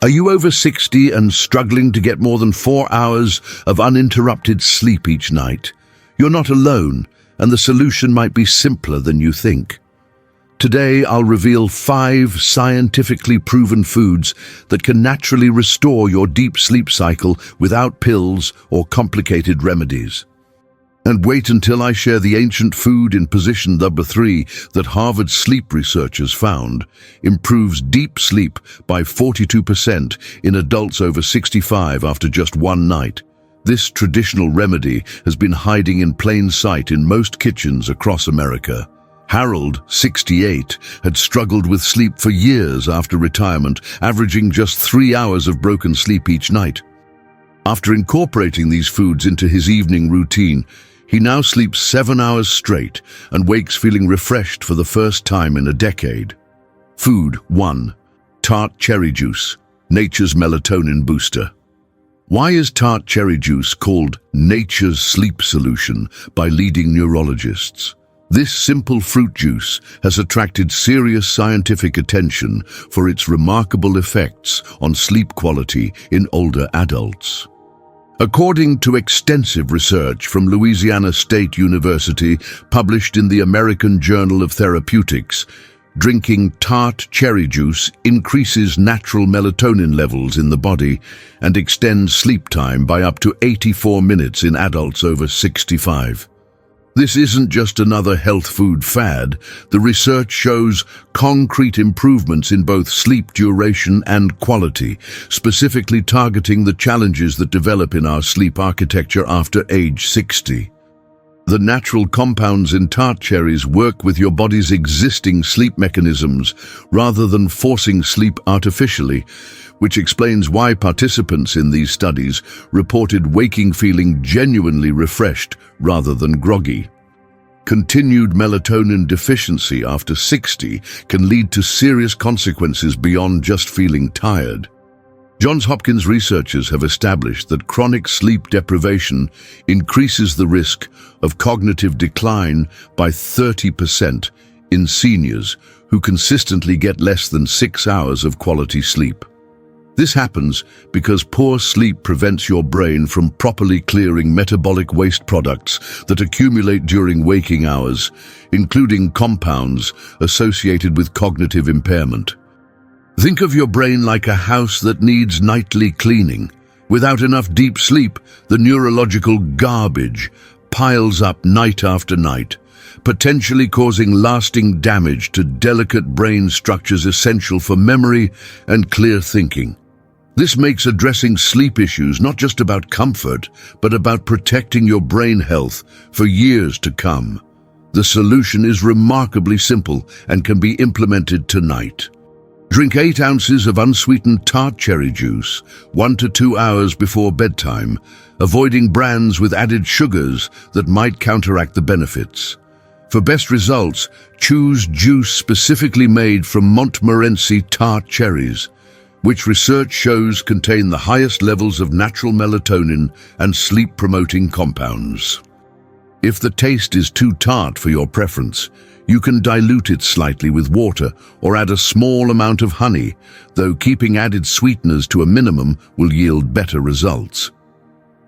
Are you over 60 and struggling to get more than 4 hours of uninterrupted sleep each night? You're not alone, and the solution might be simpler than you think. Today, I'll reveal 5 scientifically proven foods that can naturally restore your deep sleep cycle without pills or complicated remedies. And wait until I share the ancient food in position number 3 that Harvard sleep researchers found improves deep sleep by 42% in adults over 65 after just one night. This traditional remedy has been hiding in plain sight in most kitchens across America. Harold, 68, had struggled with sleep for years after retirement, averaging just 3 hours of broken sleep each night. After incorporating these foods into his evening routine, he now sleeps 7 hours straight and wakes feeling refreshed for the first time in a decade. Food 1. Tart cherry juice, nature's melatonin booster. Why is tart cherry juice called nature's sleep solution by leading neurologists? This simple fruit juice has attracted serious scientific attention for its remarkable effects on sleep quality in older adults. According to extensive research from Louisiana State University published in the American Journal of Therapeutics, drinking tart cherry juice increases natural melatonin levels in the body and extends sleep time by up to 84 minutes in adults over 65. This isn't just another health food fad. The research shows concrete improvements in both sleep duration and quality, specifically targeting the challenges that develop in our sleep architecture after age 60. The natural compounds in tart cherries work with your body's existing sleep mechanisms rather than forcing sleep artificially, which explains why participants in these studies reported waking feeling genuinely refreshed rather than groggy. Continued melatonin deficiency after 60 can lead to serious consequences beyond just feeling tired. Johns Hopkins researchers have established that chronic sleep deprivation increases the risk of cognitive decline by 30% in seniors who consistently get less than 6 hours of quality sleep. This happens because poor sleep prevents your brain from properly clearing metabolic waste products that accumulate during waking hours, including compounds associated with cognitive impairment. Think of your brain like a house that needs nightly cleaning. Without enough deep sleep, the neurological garbage piles up night after night, potentially causing lasting damage to delicate brain structures essential for memory and clear thinking. This makes addressing sleep issues not just about comfort, but about protecting your brain health for years to come. The solution is remarkably simple and can be implemented tonight. Drink 8 ounces of unsweetened tart cherry juice 1 to 2 hours before bedtime, avoiding brands with added sugars that might counteract the benefits. For best results, choose juice specifically made from Montmorency tart cherries, which research shows contain the highest levels of natural melatonin and sleep-promoting compounds. If the taste is too tart for your preference, you can dilute it slightly with water or add a small amount of honey, though keeping added sweeteners to a minimum will yield better results.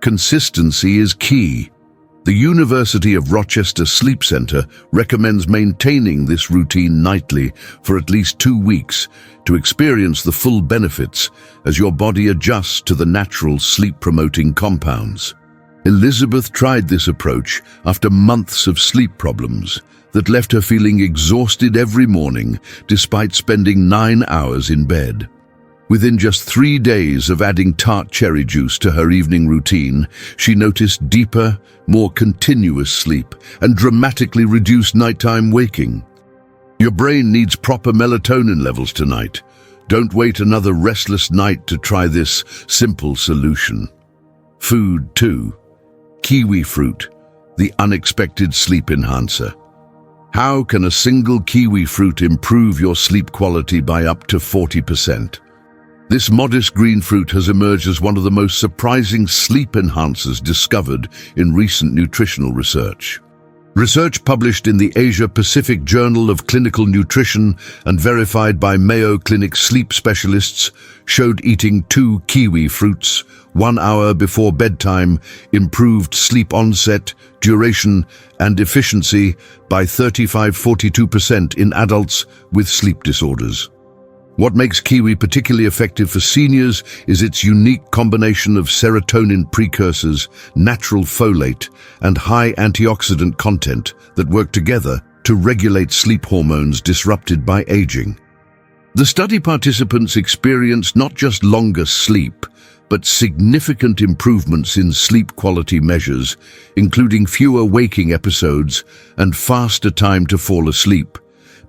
Consistency is key. The University of Rochester Sleep Center recommends maintaining this routine nightly for at least 2 weeks to experience the full benefits as your body adjusts to the natural sleep-promoting compounds. Elizabeth tried this approach after months of sleep problems that left her feeling exhausted every morning despite spending 9 hours in bed. Within just 3 days of adding tart cherry juice to her evening routine, she noticed deeper, more continuous sleep and dramatically reduced nighttime waking. Your brain needs proper melatonin levels tonight. Don't wait another restless night to try this simple solution. Food 2. Kiwi fruit, the unexpected sleep enhancer. How can a single kiwi fruit improve your sleep quality by up to 40%? This modest green fruit has emerged as one of the most surprising sleep enhancers discovered in recent nutritional research. Research published in the Asia-Pacific Journal of Clinical Nutrition and verified by Mayo Clinic sleep specialists showed eating 2 kiwi fruits 1 hour before bedtime improved sleep onset, duration, and efficiency by 35–42% in adults with sleep disorders. What makes kiwi particularly effective for seniors is its unique combination of serotonin precursors, natural folate, and high antioxidant content that work together to regulate sleep hormones disrupted by aging. The study participants experienced not just longer sleep, but significant improvements in sleep quality measures, including fewer waking episodes and faster time to fall asleep.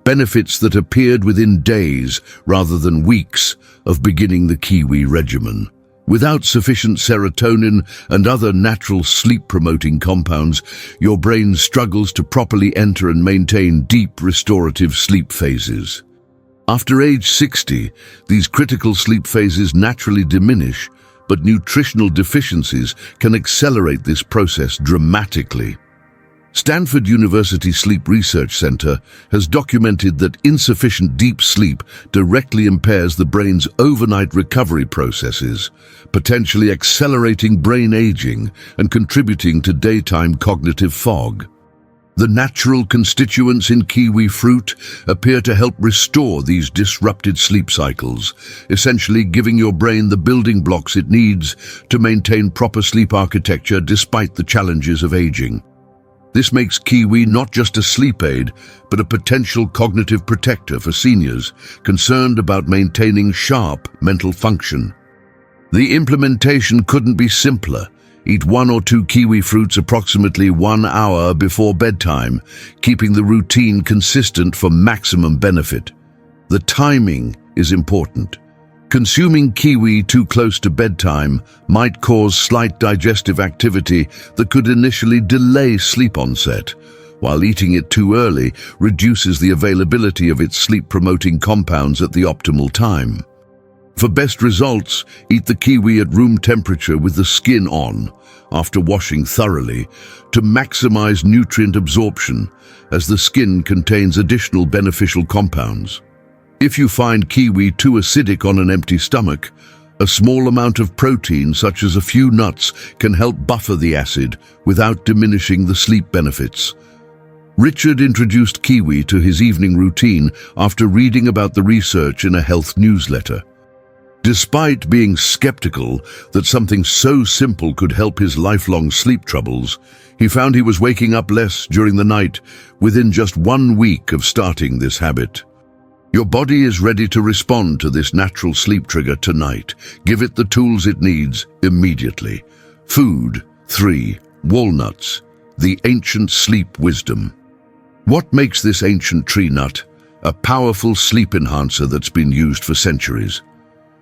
Benefits that appeared within days rather than weeks of beginning the kiwi regimen. Without sufficient serotonin and other natural sleep-promoting compounds, your brain struggles to properly enter and maintain deep restorative sleep phases. After age 60, these critical sleep phases naturally diminish, but nutritional deficiencies can accelerate this process dramatically. Stanford University Sleep Research Center has documented that insufficient deep sleep directly impairs the brain's overnight recovery processes, potentially accelerating brain aging and contributing to daytime cognitive fog. The natural constituents in kiwi fruit appear to help restore these disrupted sleep cycles, essentially giving your brain the building blocks it needs to maintain proper sleep architecture despite the challenges of aging. This makes kiwi not just a sleep aid, but a potential cognitive protector for seniors concerned about maintaining sharp mental function. The implementation couldn't be simpler. Eat 1 or 2 kiwi fruits approximately 1 hour before bedtime, keeping the routine consistent for maximum benefit. The timing is important. Consuming kiwi too close to bedtime might cause slight digestive activity that could initially delay sleep onset, while eating it too early reduces the availability of its sleep-promoting compounds at the optimal time. For best results, eat the kiwi at room temperature with the skin on, after washing thoroughly, to maximize nutrient absorption, as the skin contains additional beneficial compounds. If you find kiwi too acidic on an empty stomach, a small amount of protein, such as a few nuts, can help buffer the acid without diminishing the sleep benefits. Richard introduced kiwi to his evening routine after reading about the research in a health newsletter. Despite being skeptical that something so simple could help his lifelong sleep troubles, he found he was waking up less during the night within just 1 week of starting this habit. Your body is ready to respond to this natural sleep trigger tonight. Give it the tools it needs immediately. Food. 3. Walnuts. The ancient sleep wisdom. What makes this ancient tree nut a powerful sleep enhancer that's been used for centuries?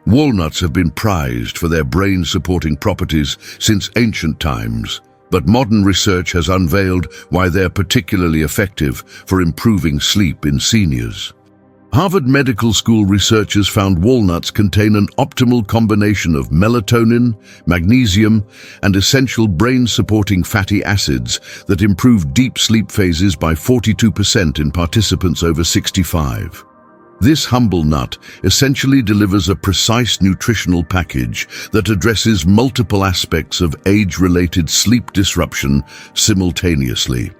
Walnuts have been prized for their brain-supporting properties since ancient times, but modern research has unveiled why they're particularly effective for improving sleep in seniors. Harvard Medical School researchers found walnuts contain an optimal combination of melatonin, magnesium, and essential brain-supporting fatty acids that improve deep sleep phases by 42% in participants over 65. This humble nut essentially delivers a precise nutritional package that addresses multiple aspects of age-related sleep disruption simultaneously.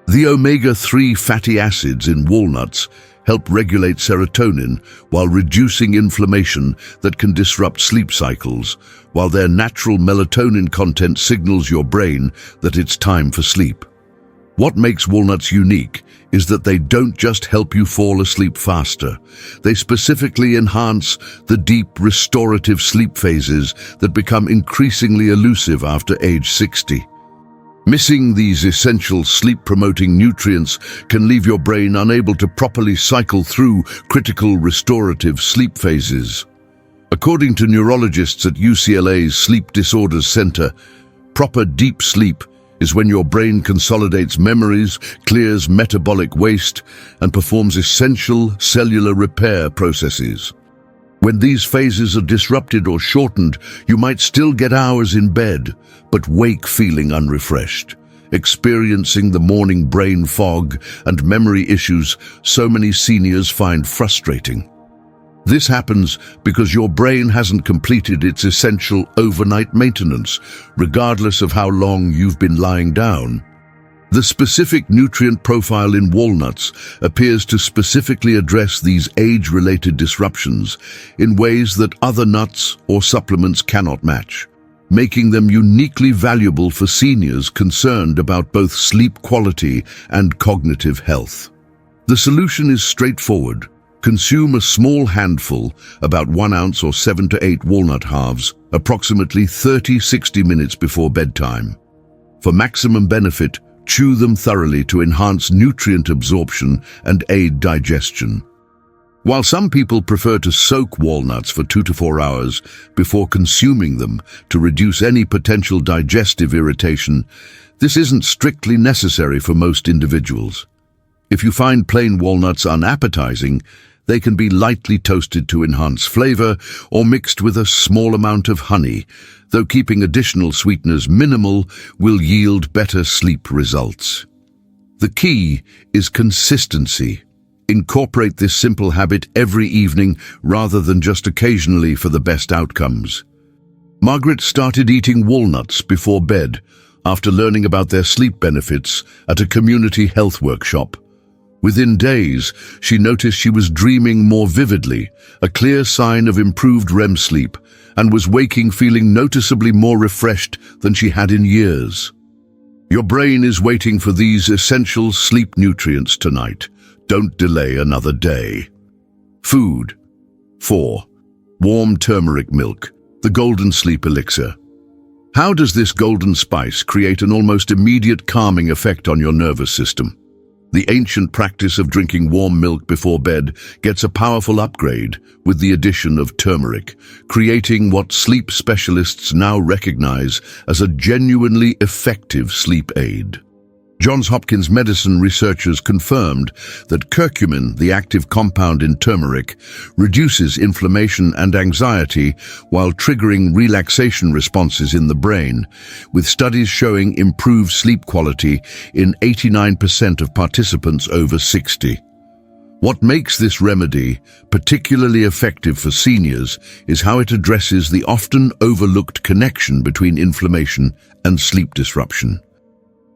The omega-3 fatty acids in walnuts help regulate serotonin while reducing inflammation that can disrupt sleep cycles, while their natural melatonin content signals your brain that it's time for sleep. What makes walnuts unique is that they don't just help you fall asleep faster. They specifically enhance the deep restorative sleep phases that become increasingly elusive after age 60. Missing these essential sleep-promoting nutrients can leave your brain unable to properly cycle through critical restorative sleep phases. According to neurologists at UCLA's Sleep Disorders Center, proper deep sleep is when your brain consolidates memories, clears metabolic waste, and performs essential cellular repair processes. When these phases are disrupted or shortened, you might still get hours in bed, but wake feeling unrefreshed. experiencing the morning brain fog and memory issues so many seniors find frustrating. This happens because your brain hasn't completed its essential overnight maintenance, regardless of how long you've been lying down. The specific nutrient profile in walnuts appears to specifically address these age-related disruptions in ways that other nuts or supplements cannot match, making them uniquely valuable for seniors concerned about both sleep quality and cognitive health. The solution is straightforward. Consume a small handful, about 1 ounce or 7 to 8 walnut halves, approximately 30-60 minutes before bedtime. For maximum benefit, chew them thoroughly to enhance nutrient absorption and aid digestion. While some people prefer to soak walnuts for 2 to 4 hours before consuming them to reduce any potential digestive irritation, this isn't strictly necessary for most individuals. If you find plain walnuts unappetizing, they can be lightly toasted to enhance flavor or mixed with a small amount of honey, though keeping additional sweeteners minimal will yield better sleep results. The key is consistency. Incorporate this simple habit every evening rather than just occasionally for the best outcomes. Margaret started eating walnuts before bed after learning about their sleep benefits at a community health workshop. Within days, she noticed she was dreaming more vividly, a clear sign of improved REM sleep, and was waking feeling noticeably more refreshed than she had in years. Your brain is waiting for these essential sleep nutrients tonight. Don't delay another day. Food. 4. Warm turmeric milk, the golden sleep elixir. How does this golden spice create an almost immediate calming effect on your nervous system? The ancient practice of drinking warm milk before bed gets a powerful upgrade with the addition of turmeric, creating what sleep specialists now recognize as a genuinely effective sleep aid. Johns Hopkins medicine researchers confirmed that curcumin, the active compound in turmeric, reduces inflammation and anxiety while triggering relaxation responses in the brain, with studies showing improved sleep quality in 89% of participants over 60. What makes this remedy particularly effective for seniors is how it addresses the often overlooked connection between inflammation and sleep disruption.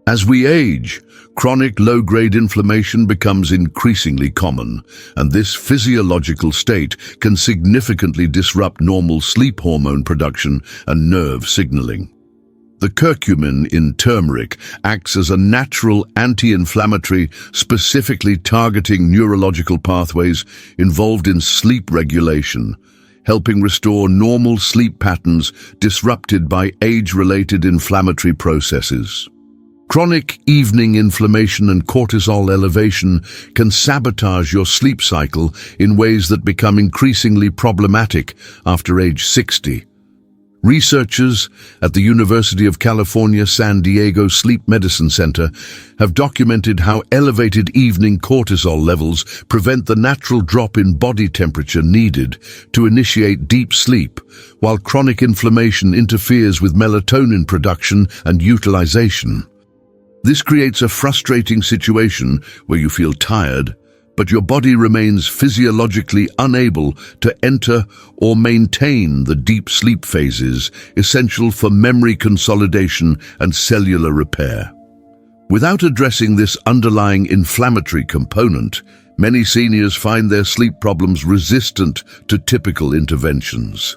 As we age, chronic low-grade inflammation becomes increasingly common, and this physiological state can significantly disrupt normal sleep hormone production and nerve signaling. The curcumin in turmeric acts as a natural anti-inflammatory, specifically targeting neurological pathways involved in sleep regulation, helping restore normal sleep patterns disrupted by age-related inflammatory processes. Chronic evening inflammation and cortisol elevation can sabotage your sleep cycle in ways that become increasingly problematic after age 60. Researchers at the University of California, San Diego Sleep Medicine Center have documented how elevated evening cortisol levels prevent the natural drop in body temperature needed to initiate deep sleep, while chronic inflammation interferes with melatonin production and utilization. This creates a frustrating situation where you feel tired, but your body remains physiologically unable to enter or maintain the deep sleep phases essential for memory consolidation and cellular repair. Without addressing this underlying inflammatory component, many seniors find their sleep problems resistant to typical interventions.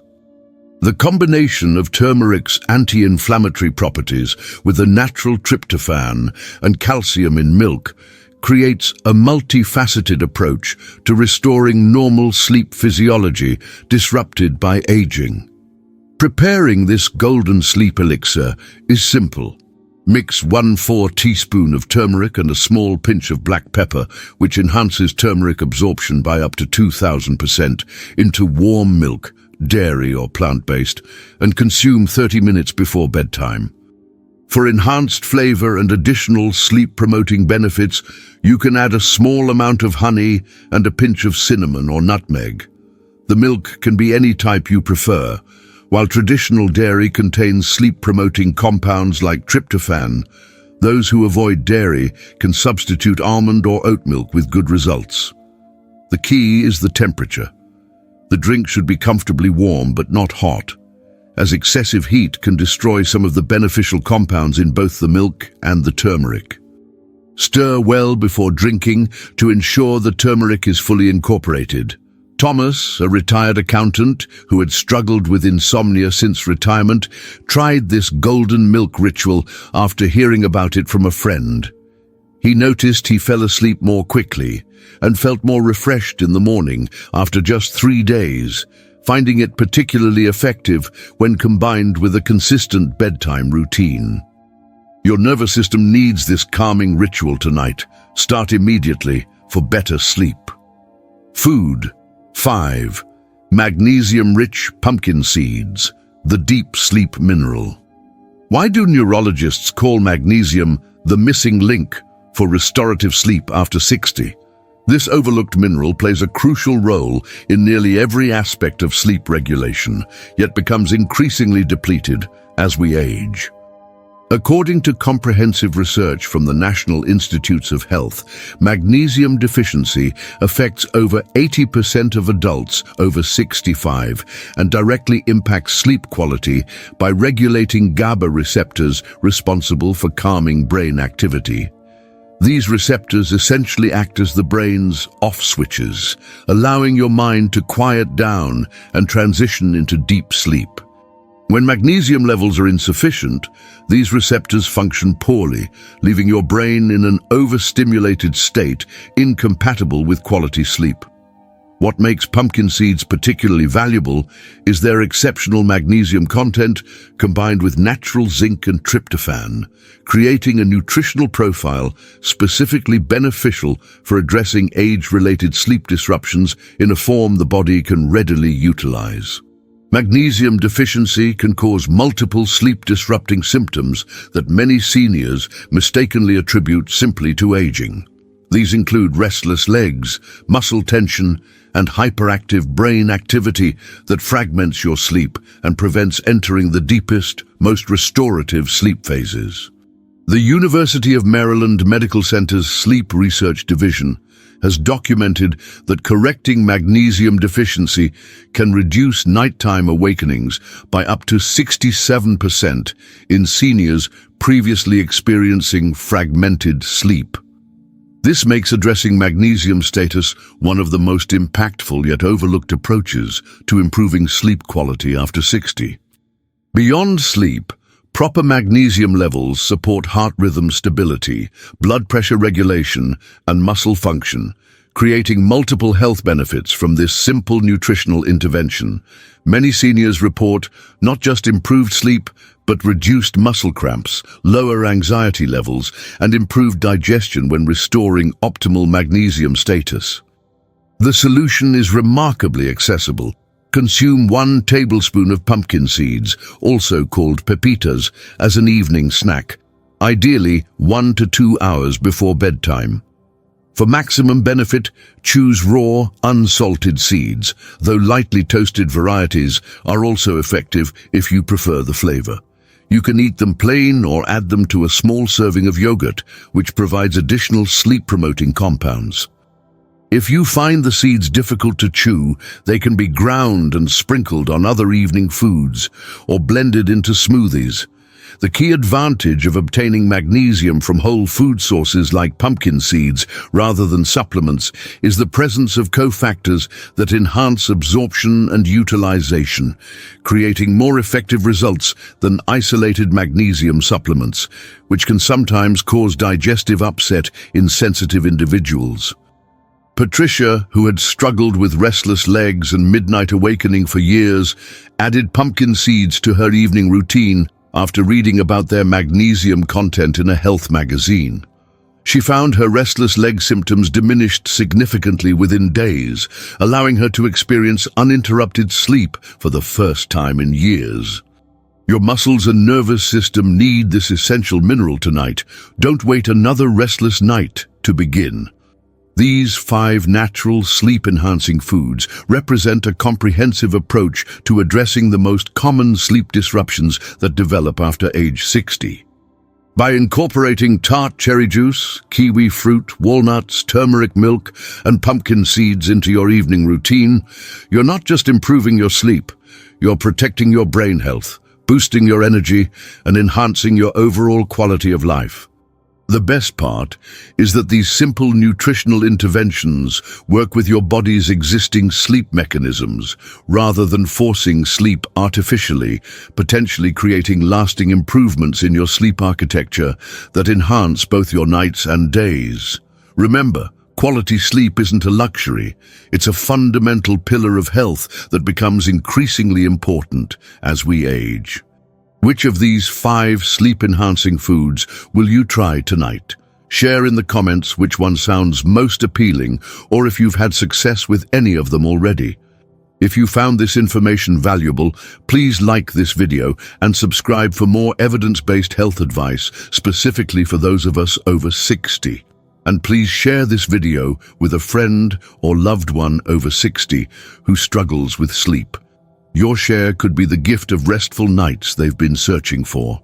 The combination of turmeric's anti-inflammatory properties with the natural tryptophan and calcium in milk creates a multifaceted approach to restoring normal sleep physiology disrupted by aging. Preparing this golden sleep elixir is simple. Mix 1/4 teaspoon of turmeric and a small pinch of black pepper, which enhances turmeric absorption by up to 2,000%, into warm milk, dairy or plant-based, and consume 30 minutes before bedtime. For enhanced flavor and additional sleep-promoting benefits, you can add a small amount of honey and a pinch of cinnamon or nutmeg. The milk can be any type you prefer, while traditional dairy contains sleep-promoting compounds like tryptophan. Those who avoid dairy can substitute almond or oat milk with good results. The key is the temperature. The drink should be comfortably warm but not hot, as excessive heat can destroy some of the beneficial compounds in both the milk and the turmeric. Stir well before drinking to ensure the turmeric is fully incorporated. Thomas, a retired accountant who had struggled with insomnia since retirement, tried this golden milk ritual after hearing about it from a friend. He noticed he fell asleep more quickly and felt more refreshed in the morning after just 3 days, finding it particularly effective when combined with a consistent bedtime routine. Your nervous system needs this calming ritual tonight. Start immediately for better sleep. Food. 5. Magnesium-rich pumpkin seeds, the deep sleep mineral. Why do neurologists call magnesium the missing link for restorative sleep after 60? This overlooked mineral plays a crucial role in nearly every aspect of sleep regulation, yet becomes increasingly depleted as we age. According to comprehensive research from the National Institutes of Health, magnesium deficiency affects over 80% of adults over 65 and directly impacts sleep quality by regulating GABA receptors responsible for calming brain activity. These receptors essentially act as the brain's off switches, allowing your mind to quiet down and transition into deep sleep. When magnesium levels are insufficient, these receptors function poorly, leaving your brain in an overstimulated state incompatible with quality sleep. What makes pumpkin seeds particularly valuable is their exceptional magnesium content combined with natural zinc and tryptophan, creating a nutritional profile specifically beneficial for addressing age-related sleep disruptions in a form the body can readily utilize. Magnesium deficiency can cause multiple sleep-disrupting symptoms that many seniors mistakenly attribute simply to aging. These include restless legs, muscle tension, and hyperactive brain activity that fragments your sleep and prevents entering the deepest, most restorative sleep phases. The University of Maryland Medical Center's Sleep Research Division has documented that correcting magnesium deficiency can reduce nighttime awakenings by up to 67% in seniors previously experiencing fragmented sleep. This makes addressing magnesium status one of the most impactful yet overlooked approaches to improving sleep quality after 60. Beyond sleep, proper magnesium levels support heart rhythm stability, blood pressure regulation, and muscle function, creating multiple health benefits from this simple nutritional intervention. Many seniors report not just improved sleep, but reduced muscle cramps, lower anxiety levels, and improved digestion when restoring optimal magnesium status. The solution is remarkably accessible. Consume 1 tablespoon of pumpkin seeds, also called pepitas, as an evening snack, ideally 1 to 2 hours before bedtime. For maximum benefit, choose raw, unsalted seeds, though lightly toasted varieties are also effective if you prefer the flavor. You can eat them plain or add them to a small serving of yogurt, which provides additional sleep-promoting compounds. If you find the seeds difficult to chew, they can be ground and sprinkled on other evening foods or blended into smoothies. The key advantage of obtaining magnesium from whole food sources like pumpkin seeds rather than supplements is the presence of cofactors that enhance absorption and utilization, creating more effective results than isolated magnesium supplements, which can sometimes cause digestive upset in sensitive individuals. Patricia, who had struggled with restless legs and midnight awakening for years, added pumpkin seeds to her evening routine after reading about their magnesium content in a health magazine. She found her restless leg symptoms diminished significantly within days, allowing her to experience uninterrupted sleep for the first time in years. Your muscles and nervous system need this essential mineral tonight. Don't wait another restless night to begin. These 5 natural sleep-enhancing foods represent a comprehensive approach to addressing the most common sleep disruptions that develop after age 60. By incorporating tart cherry juice, kiwi fruit, walnuts, turmeric milk, and pumpkin seeds into your evening routine, you're not just improving your sleep, you're protecting your brain health, boosting your energy, and enhancing your overall quality of life. The best part is that these simple nutritional interventions work with your body's existing sleep mechanisms rather than forcing sleep artificially, potentially creating lasting improvements in your sleep architecture that enhance both your nights and days. Remember, quality sleep isn't a luxury, it's a fundamental pillar of health that becomes increasingly important as we age. Which of these 5 sleep-enhancing foods will you try tonight? Share in the comments which one sounds most appealing or if you've had success with any of them already. If you found this information valuable, please like this video and subscribe for more evidence-based health advice specifically for those of us over 60. And please share this video with a friend or loved one over 60 who struggles with sleep. Your share could be the gift of restful nights they've been searching for.